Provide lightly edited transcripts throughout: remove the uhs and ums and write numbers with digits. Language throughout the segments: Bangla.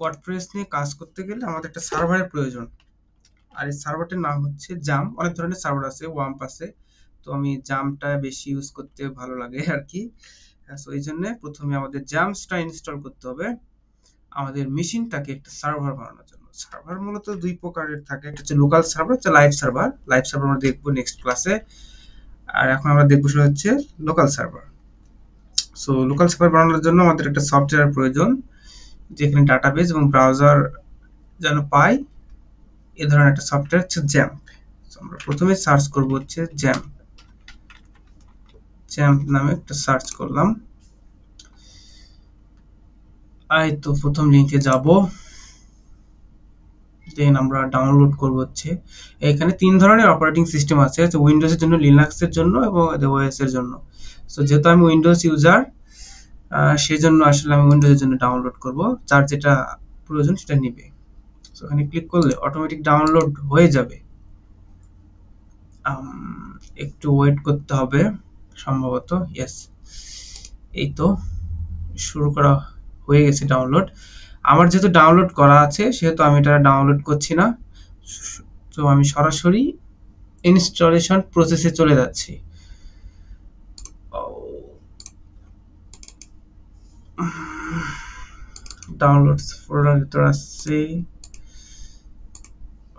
ওয়ার্ডপ্রেস নিয়ে কাজ করতে গেলে আমাদের একটা সার্ভারের প্রয়োজন। আর এই সার্ভারটার নাম হচ্ছে জাম। অনেক ধরনের সার্ভার আছে, ওয়াম্প আছে। তো আমি জামটা বেশি ইউজ করতে ভালো লাগে আর কি। সো এই জন্য প্রথমে আমাদের জামসটা ইনস্টল করতে হবে আমাদের মেশিনটাকে একটা সার্ভার বানানোর জন্য। সার্ভার মূলত দুই প্রকারের থাকে, একটা হচ্ছে লোকাল সার্ভার, একটা লাইভ সার্ভার। লাইভ সার্ভার আমরা দেখবো নেক্সট ক্লাসে। আর এখন আমরা দেখবো সেটা হচ্ছে local server. So local server বানানোর জন্য আমাদের একটা সফটওয়্যার প্রয়োজন, যেখানে ডাটাবেস এবং ব্রাউজার যেন পাই, এ ধরনের একটা সফটওয়্যার হচ্ছে জ্যাম্প। আমরা প্রথমে সার্চ করব হচ্ছে জ্যাম্প। জ্যাম্প নামে একটা সার্চ করলাম। এই তো প্রথম লিংকে যাব, দেন আমরা ডাউনলোড করব হচ্ছে। এখানে তিন ধরনের অপারেটিং সিস্টেম আছে, উইন্ডোজের জন্য, লিনাক্সের জন্য এবং ওএস এর জন্য। সো যেহেতু আমি উইন্ডোজ ইউজার, সেজন্য আসলে আমি উইন্ডোজের জন্য ডাউনলোড করব। যার যেটা প্রয়োজন সেটা নিবে। সো এখানে ক্লিক করলে অটোমেটিক ডাউনলোড হয়ে যাবে। একটু ওয়েট করতে হবে সম্ভবত। ইয়েস, এই তো শুরু করা হয়ে গেছে ডাউনলোড। আমার যেহেতু ডাউনলোড করা আছে সেহেতু আমি এটা ডাউনলোড করছি না। তো আমি সরাসরি ইনস্টলেশন প্রসেসে চলে যাচ্ছি। ডাউনলোডস ফোল্ডার ভিতরে আসছে।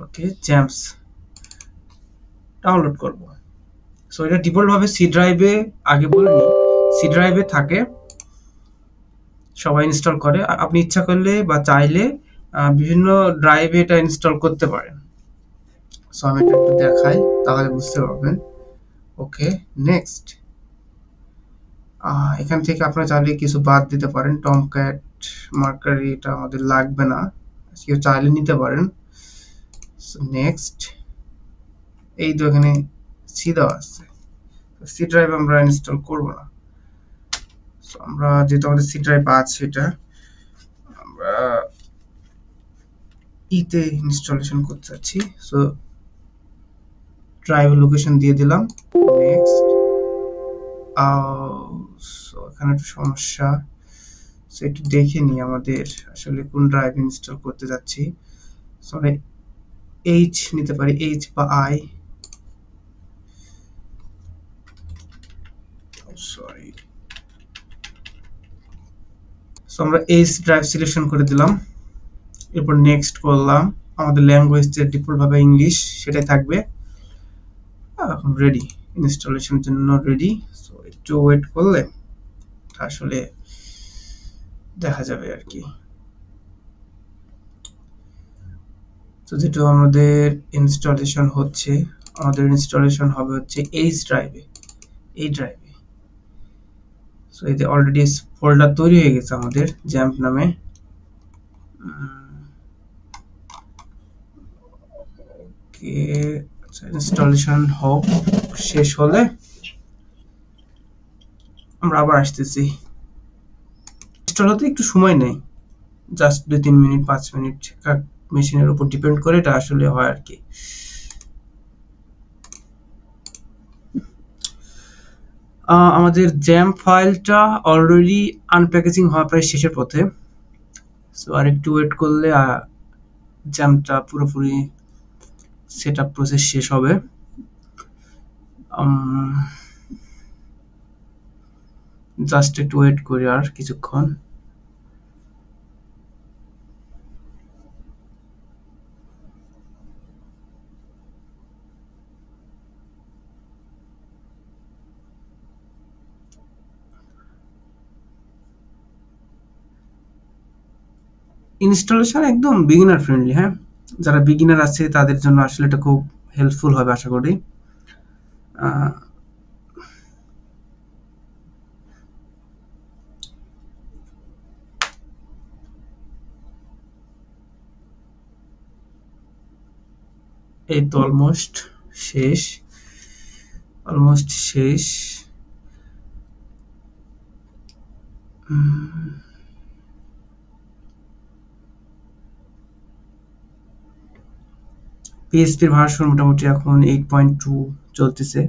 ওকে, জ্যাম্পস ডাউনলোড করব। সো এটা ডিফল্ট ভাবে সি ড্রাইভে, আগে বলিনি, সি ড্রাইভে থাকে, সবাই ইনস্টল করে। আপনি ইচ্ছা করলে বা চাইলে বিভিন্ন ড্রাইভে এটা ইনস্টল করতে পারেন। সো আমি এটা একটু দেখাই, তাহলে বুঝতে পারবেন। ওকে, নেক্সট। এখান থেকে আপনারা চাইলে কিছু বাদ দিতে পারেন। টমক্যাট, মার্কারি এটা আমাদের লাগবে না, কেউ চাইলে নিতে পারেন। So next. এই তো এখানে সি দেওয়া আছে, সি ড্রাইভ আমরা ইনস্টল করব না। সো আমরা যেহেতু আমাদের সি ড্রাইভ আছে, এটা আমরা ইতে ইনস্টলেশন করতে যাচ্ছি। সো ড্রাইভ লোকেশন দিয়ে দিলাম। নেক্সট। সো এখানে একটু সমস্যা, সো একটু দেখে নিই আমাদের আসলে কোন ড্রাইভ ইনস্টল করতে যাচ্ছি। সো আমরা এইচ নিতে পারি, এইচ বা আই। সরি। সো আমরা এইচ ড্রাইভ সিলেকশন করে দিলাম। এরপর নেক্সট করলাম। আমাদের ল্যাঙ্গুয়েজ যে ডিফল্ট ভাবে ইংলিশ, সেটাই থাকবে। এখন রেডি, ইনস্টলেশনের জন্য রেডি। সো একটু ওয়েট করলে আসলে দেখা যাবে আর কি। তো যেটা আমাদের ইনস্টলেশন হচ্ছে, আমাদের ইনস্টলেশন হবে হচ্ছে এইচ ড্রাইভে, এই ড্রাইভে। সো এতে অলরেডি ফোল্ডার তৈরি হয়ে গেছে আমাদের জ্যাম্প নামে। ওকে, ইনস্টলেশন হোক, শেষ হলে আমরা আবার আসতেছি। ইনস্টল হতে একটু সময় নেই, জাস্ট 2-3 মিনিট 5 মিনিট, মেশিনের উপর ডিপেন্ড করে এটা আসলে হয় আর কি। আমাদের জ্যাম্প ফাইলটা অলরেডি আনপ্যাকেজিং হওয়া প্রায় শেষের পথে। সো আর একটু ওয়েট করলে জ্যাম্পটা পুরোপুরি সেটআপ প্রসেস শেষ হবে। জাস্ট একটু ওয়েট করি আর কিছুক্ষণ। ইনস্টলেশন একদম বিগিনার ফ্রেন্ডলি। হ্যাঁ, যারা বিগিনার আছে তাদের জন্য আসলে এটা খুব হেল্পফুল হবে আশা করি। এই তো অলমোস্ট শেষ, অলমোস্ট শেষ। পিএইচপির ভার্সন মোটামুটি এখন 8.2 চলতেছে।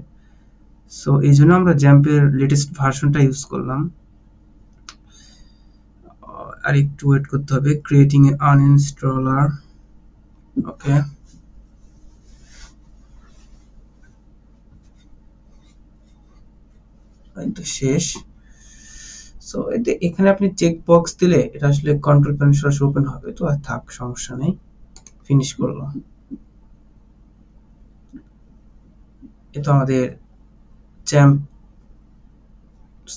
সো এই জন্য আমরা জ্যাম্পের লেটেস্ট ভার্সনটা ইউজ করলাম। আর একটু ওয়েট করতে হবে, ক্রিয়েটিং এ আনইনস্টলার। ওকে, এই তো শেষ। সো এখানে আপনি চেক বক্স দিলে এটা আসলে কন্ট্রোল প্যানেল সরাসরি ওপেন হবে, তো আর থাক, সমস্যা নেই। ফিনিশ করলাম। এ তো আমাদের জ্যাম্প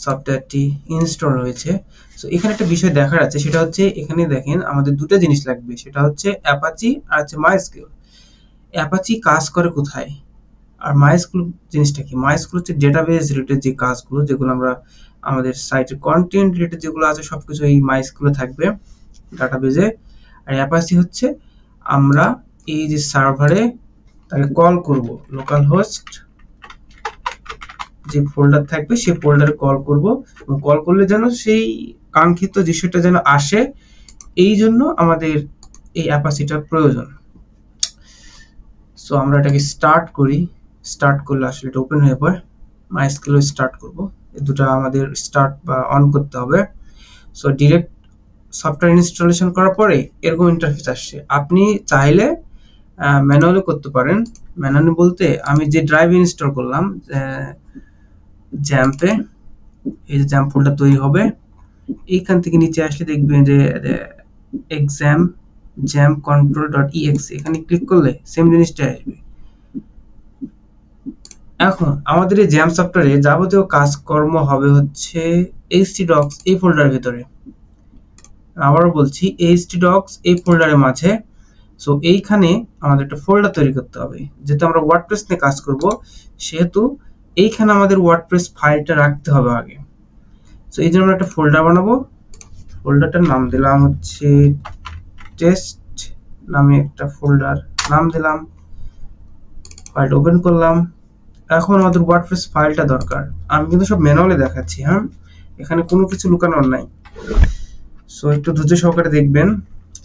সফটওয়্যারটি ইনস্টল হয়েছে। সো এখানে একটা বিষয় দেখার আছে, সেটা হচ্ছে এখানে দেখেন আমাদের দুটো জিনিস লাগবে, সেটা হচ্ছে অ্যাপাচি আর হচ্ছে মাইস্কুল। অ্যাপাচি কাজ করে কোথায়, আর মাইস্কুল জিনিসটা কি? মাইস্কুল হচ্ছে ডেটাবেস রিলেটেড যে কাজগুলো, যেগুলো আমরা আমাদের সাইটের কন্টেন্ট রিলেটেড যেগুলো আছে সবকিছু এই মাইস্কুলে থাকবে ডাটাবেজে। আর অ্যাপাচি হচ্ছে আমরা এই যে সার্ভারে তাকে কল করব, লোকাল হোস্ট যে ফোল্ডার থাকবে সেই ফোল্ডারে কল করব, এবং কল করলে যেন সেই কাঙ্ক্ষিত দৃশ্যটা যেন আসে, এই জন্য আমাদের এই অ্যাপাসিটার প্রয়োজন। সো আমরা এটাকে স্টার্ট করি। স্টার্ট করলে আসলে এটা ওপেন হয়ে পড়ে। মাইস্কুল স্টার্ট করব, এই দুটো আমাদের স্টার্ট বা অন করতে হবে। সো ডিরেক্ট সফটওয়্যার ইনস্টলেশন করার পরে এরকম ইন্টারফেস আসছে। আপনি চাইলে ম্যানুয়ালি করতে পারেন। ম্যানুয়ালি বলতে আমি যে ড্রাইভ ইনস্টল করলাম জ্যাম্পে, এই যে জ্যাম্প ফোল্ডার তৈরি হবে, এইখান থেকে নিচে আসলে দেখবেন যে exam XAMPP control dot exe, এখানে ক্লিক করলে সেম জিনিসটা আসবে। এখন আমাদের এই জ্যাম সফটওয়্যারে যাবতীয় কাজকর্ম হবে হচ্ছে htdocs এই ফোল্ডারের ভিতরে। আবারও বলছি, htdocs এই ফোল্ডারের মাঝে। সো এইখানে আমাদের একটা ফোল্ডার তৈরি করতে হবে, যেহেতু আমরা ওয়ার্ডপ্রেস নিয়ে কাজ করব, সেহেতু এইখানে আমাদের ওয়ার্ডপ্রেস ফাইলটা রাখতে হবে আগে। সো এই জন্য আমরা একটা ফোল্ডার বানাবো। ফোল্ডারটার নাম দিলাম হচ্ছে টেস্ট নামে একটা ফোল্ডার নাম দিলাম। ফাইল ওপেন করলাম। এখন আমাদের ওয়ার্ডপ্রেস ফাইলটা দরকার। আমি কিন্তু সব ম্যানুয়ালি দেখাচ্ছি, হ্যাঁ, এখানে কোনো কিছু লুকানোর নাই। সো একটু ধৈর্য সহকারে দেখবেন।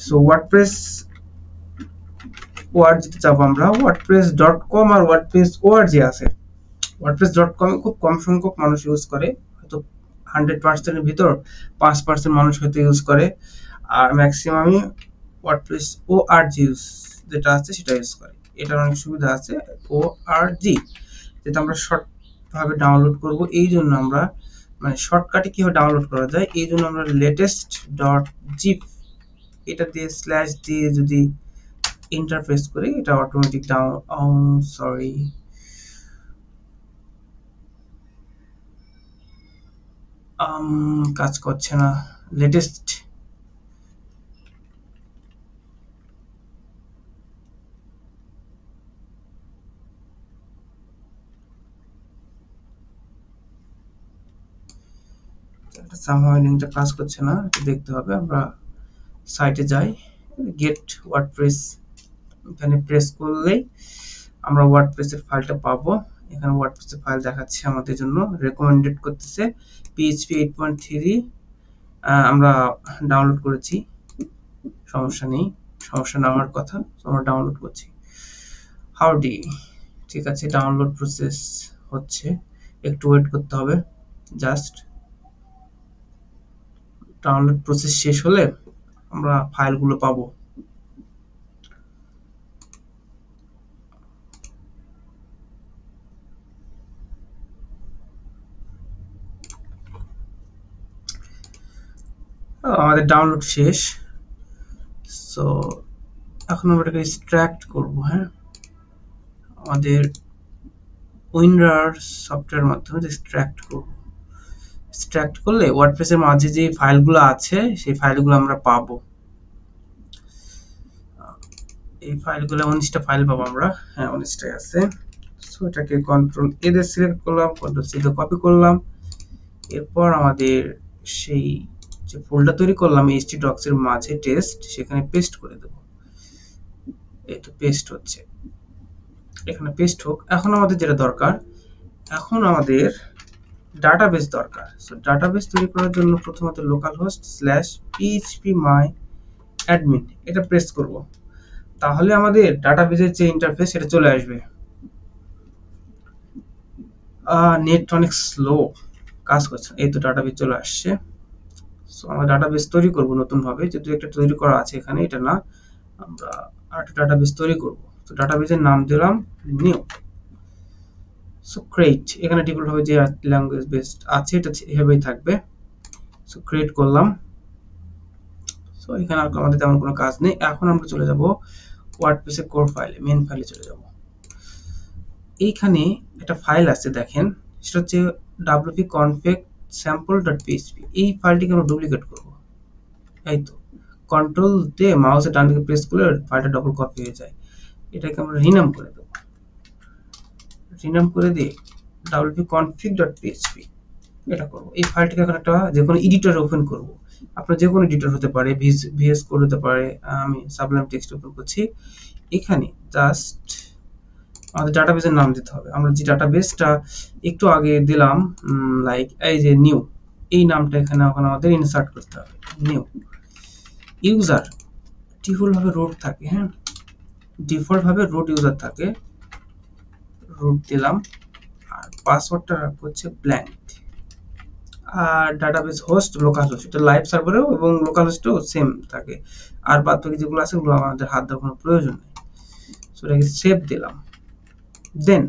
সো ওয়ার্ডপ্রেস যেতে যাবো আমরা, wordpress.com আর ওয়ার্ডপ্রেস org আছে। wordpress.com খুব কম সংখ্যক মানুষ ইউজ করে, হয়তো 100% এর ভিতর 5% মানুষ হয়তো ইউজ করে, আর ম্যাক্সিমামই ওয়ার্ডপ্রেস org ইউজ যেটা আছে সেটা ইউজ করে। এটার অনেক সুবিধা আছে org, যেটা আমরা শর্ট ভাবে ডাউনলোড করব। এই জন্য আমরা মানে শর্টকাটে কিভাবে ডাউনলোড করা যায়, এই জন্য আমরা latest.zip এটা দিয়ে স্ল্যাশ দিয়ে যদি ইন্টারফেস করি, এটা অটোমেটিক সরি কাজ করছে না। লেটেস্ট সামহাও লিংকটা কাজ করছে না, এটা দেখতে হবে। আমরা সাইটে যাই, গেট ওয়ার্ডপ্রেস, এখানে প্রেস করলেই আমরা ওয়ার্ডপ্রেসের ফাইলটা পাবো। এখানে ওয়ার্ডপ্রেসের ফাইল দেখাচ্ছে আমাদের জন্য, রেকমেন্ডেড করতেছে PHP 8.3 আমরা ডাউনলোড করেছি। সমস্যা নেই, সমস্যা না হওয়ার কথা। আমরা ডাউনলোড করছি। হাউডি, ঠিক আছে, ডাউনলোড প্রসেস হচ্ছে, একটু ওয়েট করতে হবে। জাস্ট ডাউনলোড প্রসেস শেষ হলে আমরা ফাইলগুলো পাবো। আমাদের ডাউনলোড শেষ। সো এখন আমরা এটাকে এক্সট্রাক্ট করব। হ্যাঁ, আমাদের উইন্ডার সফটওয়্যার মাধ্যমে এক্সট্রাক্ট করব। এক্সট্রাক্ট করলে ওয়ার্ডপ্রেসের মাঝে যে ফাইলগুলো আছে সেই ফাইলগুলো আমরা পাবো। এই ফাইলগুলো 19টা ফাইল পাবো আমরা। হ্যাঁ, 19টাই আছে। সো এটাকে কন্ট্রোল এ দিয়ে সিলেক্ট করলাম, কন্ট্রোল সি দিয়ে কপি করলাম। এরপর আমাদের সেই যে ফোল্ডার তৈরি করলাম htdocs এর মাঝে টেস্ট, সেখানে পেস্ট করে দেব। এই তো পেস্ট হচ্ছে, এখানে পেস্ট হোক। এখন আমাদের যেটা দরকার, এখন আমাদের ডাটাবেস দরকার। সো ডাটাবেস তৈরি করার জন্য প্রথমত লোকালহোস্ট /phpMyAdmin এটা প্রেস করব, তাহলে আমাদের ডাটাবেসের যে ইন্টারফেস সেটা চলে আসবে। নেট অনেক স্লো কাজ করছে। এই তো ডাটাবেস চলে আসছে। সো আমরা ডাটাবেস তৈরি করব নতুন ভাবে, যেহেতু একটা তৈরি করা আছে এখানে, এটা না, আমরা আরেকটা ডাটাবেস তৈরি করব। তো ডাটাবেসের নাম দিলাম নিউ। সো ক্রিয়েট, এখানে ডিফল্ট ভাবে যে ল্যাঙ্গুয়েজ বেসড আছে এটা এভাবেই থাকবে। সো ক্রিয়েট করলাম। সো এখানে আর আমাদের তেমন কোনো কাজ নেই। এখন আমরা চলে যাব ওয়ার্ডপ্রেসের কোর ফাইলে, মেইন ফাইলে চলে যাব। এইখানে একটা ফাইল আছে দেখেন, সেটা হচ্ছে wp-config sample.php। এই ফাইলটিকে আমরা ডুপ্লিকেট করব। এই তো কন্ট্রোল দিয়ে মাউসের ডান দিকে প্রেস করলে ফাইলটা ডবল কপি হয়ে যায়। এটাকে আমরা রিনেম করে দেব। রিনেম করে দিয়ে wp-config.php এটা করব। এই ফাইলটাকে এখন একটা যে কোনো এডিটরে ওপেন করব। আপনার যে কোনো এডিটর হতে পারে, ভিএস কোড হতে পারে, আমি সাবলাইম টেক্সট ওপেন করছি। এখানে জাস্ট আমাদের ডাটাবেসের নাম দিতে হবে। আমরা যে ডাটাবেসটা একটু আগে দিলাম, লাইক এই যে নিউ, এই নামটা এখানে এখন আমাদের ইনসার্ট করতে হবে। নিউ ইউজার ডিফল্ট ভাবে রুট থাকে, হ্যাঁ, ডিফল্ট ভাবে রুট ইউজার থাকে, রুট দিলাম। আর পাসওয়ার্ডটা রাখবো হচ্ছে ব্ল্যাঙ্ক। আর ডাটাবেস হোস্ট লোকাল হোস্ট, এটা লাইভ সার্ভারেও এবং লোকাল হোস্টেও সেম থাকে। আর বাদ বাকি যেগুলো আছে ওগুলো আমাদের হাত দেওয়ার কোনো প্রয়োজন নেই। সো এটাকে সেভ দিলাম। দেন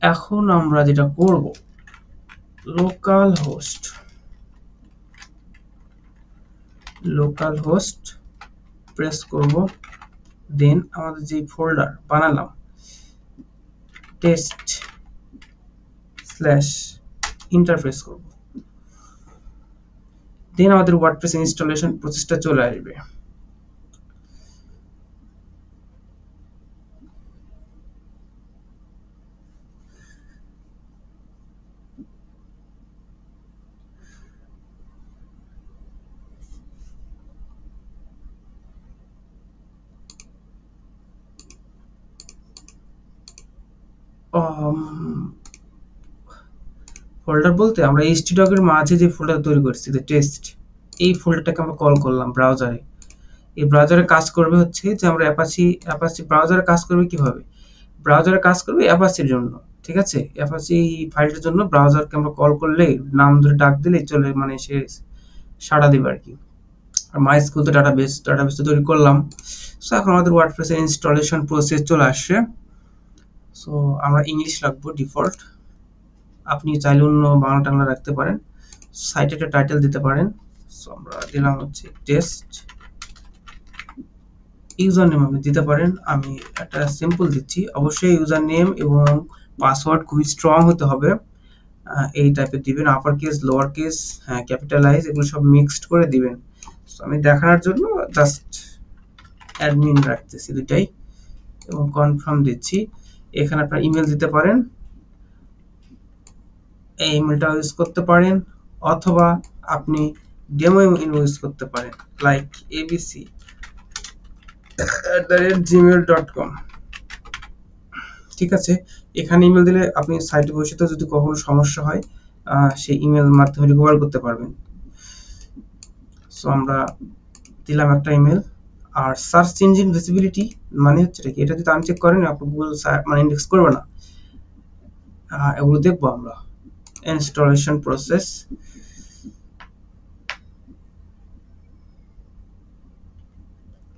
এখন আমরা যেটা করব, লোকাল হোস্ট প্রেস করব। দেন আমাদের যে ফোল্ডার বানালাম টেস্ট স্ল্যাশ ইন্টারফেস করব। দেন আমাদের ওয়ার্ডপ্রেস ইনস্টলেশন প্রসেসটা চলে আসবে। ফোল্ডার বলতে আমরা htdoc এর মাঝে যে ফোল্ডার তৈরি করছি, যে টেস্ট, এই ফোল্ডারটাকে আমরা কল করলাম ব্রাউজারে। এই ব্রাউজারে কাজ করবে হচ্ছে যে আমরা অ্যাপাচি ব্রাউজারে কাজ করবে কিভাবে, ব্রাউজারে কাজ করবে অ্যাপাচির জন্য, ঠিক আছে। অ্যাপাচি ফাইলটার জন্য ব্রাউজারকে আমরা কল করলে, নাম ধরে ডাক দিলে চলে, মানে সে সাড়া দিবে আর কি। আর মাইস্কুল তো ডাটাবেস তো তৈরি করলাম। সো এখন আমাদের ওয়ার্ডপ্রেসের ইনস্টলেশন প্রসেস চলে আসছে। সো আমরা ইংলিশ রাখবো ডিফল্ট, আপনি চাইলে অন্য বাংলা টাংলা রাখতে পারেন। সাইটে একটা টাইটেল দিতে পারেন। সো আমরা দিলাম হচ্ছে টেস্ট। ইউজার নেম আপনি দিতে পারেন, আমি একটা সিম্পল দিচ্ছি। অবশ্যই ইউজার নেম এবং পাসওয়ার্ড খুবই স্ট্রং হতে হবে, এই টাইপের দিবেন। আপার কেস, লোয়ার কেস, হ্যাঁ ক্যাপিটালাইজ, এগুলো সব মিক্সড করে দিবেন। সো আমি দেখানোর জন্য জাস্ট অ্যাডমিন রাখতেছি দুটাই এবং কনফার্ম দিচ্ছি। এখানে আপনার ইমেল দিতে পারেন, এই ইমেলটা ইউজ করতে পারেন, অথবা আপনি ডেমো ইমেল ইউজ করতে পারেন, লাইক abc@gmail.com। ঠিক আছে, এখানে ইমেল দিলে আপনি সাইটে বসে তো যদি কখনো সমস্যা হয় সেই ইমেল মাধ্যমে রিকভার করতে পারবেন। সো আমরা দিলাম একটা ইমেল। আর সার্চ ইঞ্জিন ভিজিবিলিটি মানে হচ্ছে কি, এটা যদি আনচেক করেন আপনি গুগল মানে ইন্ডেক্স করবে না। এগুলো দেখবো আমরা। ইনস্টলেশন প্রসেস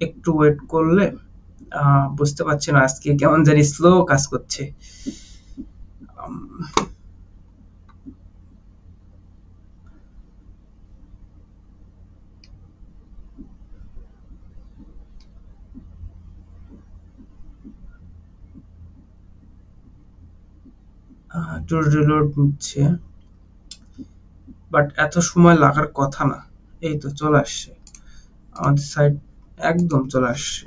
একটু ওয়েট করলে বুঝতে পারছি না, আজকে কেমন জানি স্লো কাজ করছে। একটু রিলোড নিচ্ছে, বাট এত সময় লাগার কথা না। এই তো চলে আসছে আমাদের সাইট, একদম চলে আসছে।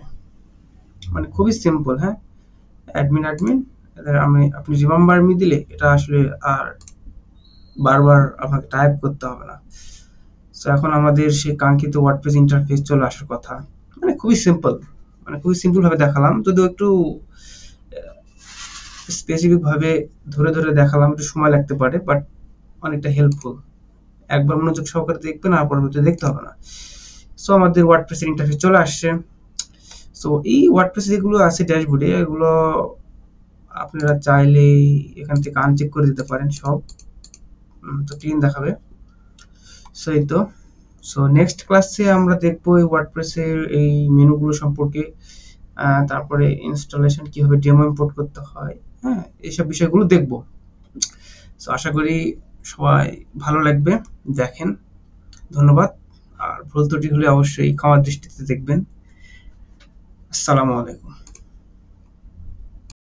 মানে খুবই সিম্পল, হ্যাঁ, অ্যাডমিন আপনি রিমেম্বার মি দিলে এটা আসলে আর বারবার আপনাকে টাইপ করতে হবে না। সো এখন আমাদের সেই কাঙ্ক্ষিত ওয়ার্ডপ্রেস ইন্টারফেস চলে আসার কথা। মানে খুবই সিম্পল, মানে খুবই সিম্পল ভাবে দেখালাম, যদিও একটু স্পেসিফিক ভাবে ধরে ধরে দেখালাম, একটু সময় লাগতে পারে, বাট অনেকটা হেল্পফুল। একবার মনোযোগ সহকারে দেখবেন আর পরবর্তীতে দেখতে হবে না। সো আমাদের ওয়ার্ডপ্রেস ইন্টারফেস চলে আসছে। সো এই ওয়ার্ডপ্রেস যেগুলো আছে ড্যাশবোর্ডে, এগুলো আপনারা চাইলেই এখান থেকে আনচেক করে দিতে পারেন সব, তো ক্লিন দেখাবে। সো এই তো। সো নেক্সট ক্লাসে আমরা দেখবো এই ওয়ার্ডপ্রেসের এই মেনুগুলো সম্পর্কে, তারপরে ইনস্টলেশন কিভাবে ডেমো ইম্পোর্ট করতে হয়, হ্যাঁ, এইসব বিষয়গুলো দেখবো। সো আশা করি সবাই ভালো লাগবে, দেখেন। ধন্যবাদ। আর ভুল ত্রুটি হলে অবশ্যই ক্ষমার দৃষ্টিতে দেখবেন। আসসালামু আলাইকুম।